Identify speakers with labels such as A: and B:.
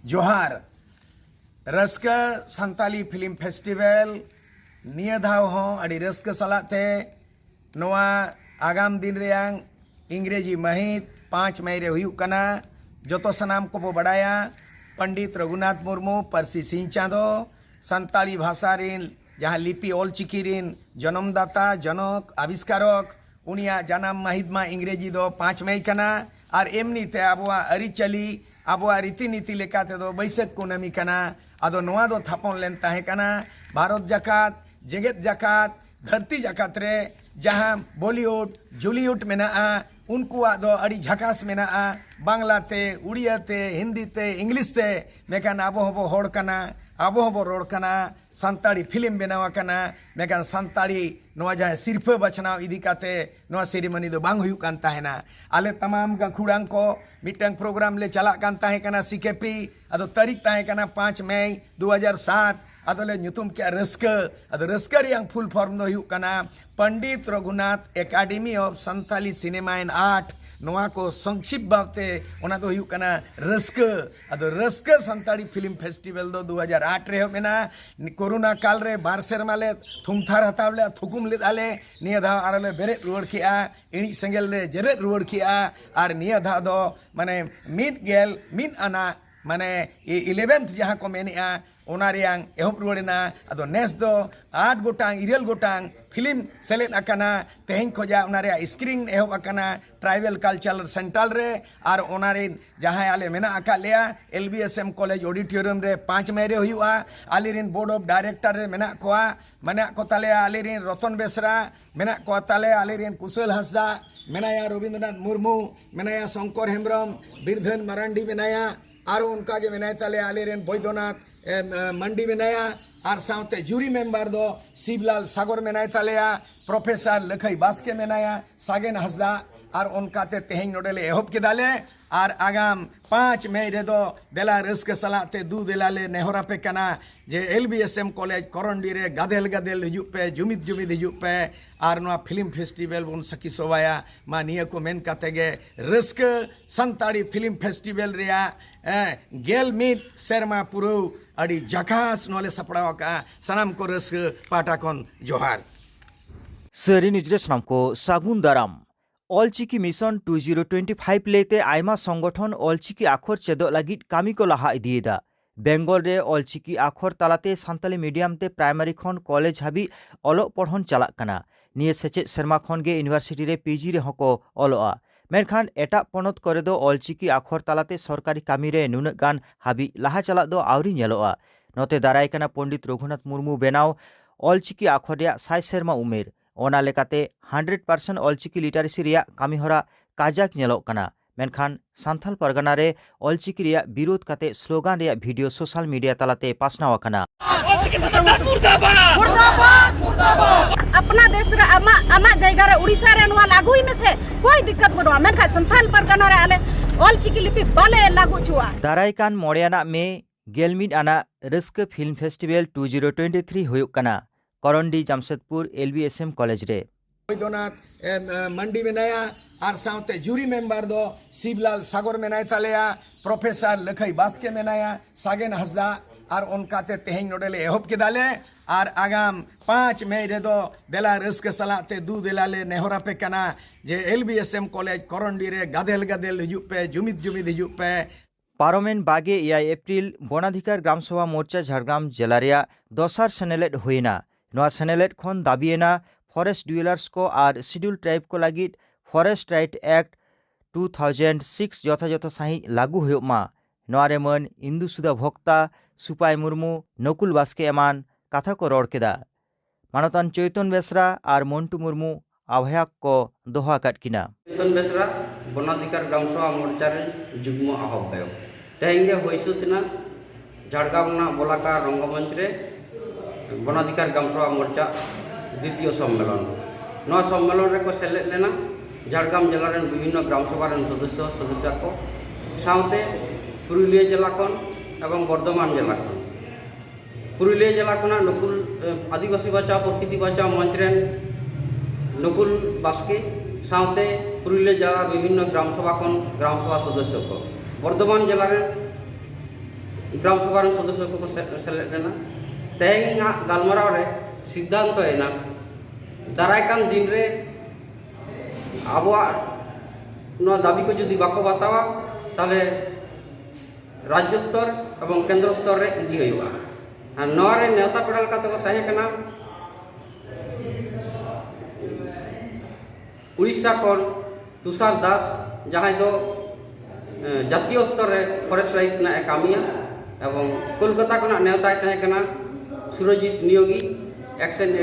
A: जोहार Ruska Santali film festival निया धाव हो अड़ी रस्का सलाते नवा आगाम दिन रेयांग इंग्रेजी महित 5 मई रे हुयुक कना जोतो सनाम को बो बड़ाया पंडित रघुनाथ मुर्मू परसी सिंह चांदो संताली भाषा रिन जहाँ लिपि ऑलचिकी रिन जन्मदाता जनक आविष्कारक उनिया जनाम महित मा इंग्रेजी दो 5 मई कना और एमनी ते आबुआ अरिचली आबुआ रीति नीति लेकाते दो बैसाख कुनामी कना आदो नोआ दो थापन लेन ताहे कना भारत जाकात जेगेत जाकात धरती जाकात रे जहाँ बॉलीवुड जूलीवुड मेना उनको दो अड़ी झकास मेना बांग्ला ते उड़िया ते हिंदी ते इंग्लिश ते मेकान आबो हबो होड़ कना आबो हबो रोड कना संताड़ी फिल्म बनावा कना मेकान संताड़ी नवा जहाँ सिरफे बचनाव इदी काते नवा सेरेमनी दो बांग हुयुक कान ताहेना आले तमाम गाखुड़ांग को मिटंग प्रोग्राम ले चला कान ताहे कना सीकेपी अदो तारीख ताहे कना 5 मई 2007 अदोले न्यूतुम क्या रस्का अदो रस्का रियांग फुल फॉर्म दो हुयुक कना Pandit Raghunath academy of Santali cinema and art नोआ को संक्षिप्त बावते ओना दो हुयुक कना रस्का अदो रस्का संताली फिल्म फेस्टिवल दो 2008 रे मेना कोरोना काल रे 12 सेरमा ले थुमथार हतावले थुकुम ले आले निया धा आरले बेरे रुवड़ किया इणी संगेल रे जरे रुवड़ किया आर निया धा दो माने मिड गेल मिन आना माने 11th जहाँ को मेनिया ओना रियांग एहब रुवड़ना अदो नेस दो 8 गोटांग 9 गोटांग फिल्म सेलेक्ट अकाना तेहें खोजा ओना रे स्क्रीन एहब अकाना ट्राइबल कल्चरल सेंट्रल रे और ओना रे जहाँ आले मेना अका लेया LBSM कॉलेज ऑडिटोरियम रे 5 मई रे हुआ आले रिन बोर्ड ऑफ डायरेक्टर रे मेना को ताले आले रिन रतन बेसरा मेना को ताले आले रिन कुशल हंसदा मेनाया रविंद्रनाथ मुर्मू मेनाया शंकर हेम्ब्रम बिरधन मरांडी मेनाया और उनका के मेनाय ताले आले रिन बैद्यनाथ मंडी मेनाया और साउते जूरी मेंबर दो शिवलाल सागर मेनाय तालेया प्रोफेसर लखई बास्के मेनाया सागेन हंसदा और उनका ते तेहें नोडेले एहब के दाले और आगाम 5 मई रे दो देला रस्क सलाते दू देलाले नेहरा पे कना जे LBSM कॉलेज करंडी रे गादेल गादेल हिजुप पे जुमिद हिजुप पे और नोआ फिल्म फेस्टिवल बन सकी सोवाया मा निया को मेन कातेगे रस्क संताड़ी फिल्म फेस्टिवल रिया गेल मिट शर्मा पुरो अड़ी जकास नोले सपड़ाव का सनाम को रस्क पाटाकन जोहार
B: सरी निजरे सनाम को सागुन दाराम ऑलचिकी मिशन 2025 लेते आयमा संगठन ऑलचिकी आखर चेदो लगित कामी को लहा इदिएदा बेंगल रे ऑलचिकी आखर तालाते सान्ताली मीडियम ते प्राइमरी खन कॉलेज हाबी अलो पढ़न चलाक कना निये सेचेद सेरमा खन गे यूनिवर्सिटी रे PG रे हको अलोआ मेनखान एटा पनत करे दो ऑलचिकी आखर तालाते सरकारी कामी रे नुना गान हाबी लहा चलाक दो आवरी नेलोआ नोते दाराय कना पंडित रघुनाथ मुर्मू बेनाव ऑलचिकी आखर रे 60 सेरमा उमेर ओना लेकाते 100% ऑलचिकी लिटारेसी रिया कामी हरा काजाक नेलोक कना मेनखान सान्थाल परगना रे ऑलचिकी रिया विरोध काते स्लोगान रिया वीडियो सोशल मीडिया तालाते पासनाव कना
C: अपना देश रे आमा जायगा रे उड़ीसा रे नवा लागुई में से कोई दिक्कत बनो मेनखान सान्थाल परगना रे आले ऑलचिकी लिपि बाले लागू छुआ
B: दारायकान मोड़ियाना में गेलमिड आना रस्क फिल्म फेस्टिवल 2023 हुयुक कना करंडी जमशेदपुर LBSM कॉलेज रे
A: बैद्यनाथ मंडी मेनाया और साउते जूरी मेंबर दो शिवलाल सागर मेनाय तालेया प्रोफेसर लखई बास्के मेनाया सागेन हंसदा और उनका ते तेहें नोडेले एहब के दाले और आगाम 5 मई रे दो देला रस्क सलाते दू देलाले नेहरा पे कना जे LBSM कॉलेज करंडी रे गादेल गादेल हिजुप पे जुमिद हिजुप पे
B: पारोमेन बागे 6 एप्रिल बनाधिकार ग्राम सभा मोर्चा झाड़ग्राम जिला रिया दोसार सेनेलेट हुईना नोआ सेनेलेट खन दाबिएना फरेस्ट डुएलार्स को और शिड्यूल ट्राइब को लगित फरेस्ट राइट एक्ट 2006 यथायथ साही लागू हुमा नोआ रे मन इंदु सुधा भोक्ता सुपाय मुर्मू नकुल बास्के एमान कथा को रोड़ केदा मानतान चैतन बेसरा और मंटू मुर्मू आह्वायक को दोहा कटकिना
D: चैतन बेसरा बनाधिकार ग्राम सभा मोर्चा रे जुग्म आह्वायक तेहेंगे होइसुतना झाड़गाम बोलाका रंगमंच रे बनाधिकार ग्राम सभा मोर्चा द्वितीय सम्मेलन नवा सम्मेलन रे को सेलेक्ट लेना झाड़ग्राम जिला रे विभिन्न ग्राम सभा रे सदस्य को साउते पुरुलिया जिला खन एवं बर्धमान जिला खन पुरुलिया जिला खना नकुल आदिवासी बचाओ प्रकृति बचाओ मंच रे नकुल बास्के साउते पुरुलिया जिला विभिन्न ग्राम सभा खन ग्राम सभा सदस्य को बर्धमान जिला रे ग्राम सभा सदस्य को सेलेद लेना तेहें गलमाराव रे सिद्धांत एना दारायकान दिन रे आबोआ दाबी को जुदी बाको बतावा ताले राज्य स्तर एवं केंद्र स्तर रे इदी हुआ और नौरे नेता पेड़ल का तो तहे कना उड़ीसा कोन तुषार दास जहाँ दो जातीय स्तर रे फॉरेस्ट लाइफ ना कामिया एवं कोलकाता को नेता तहे कना सुरजीत नियोगी एक्शन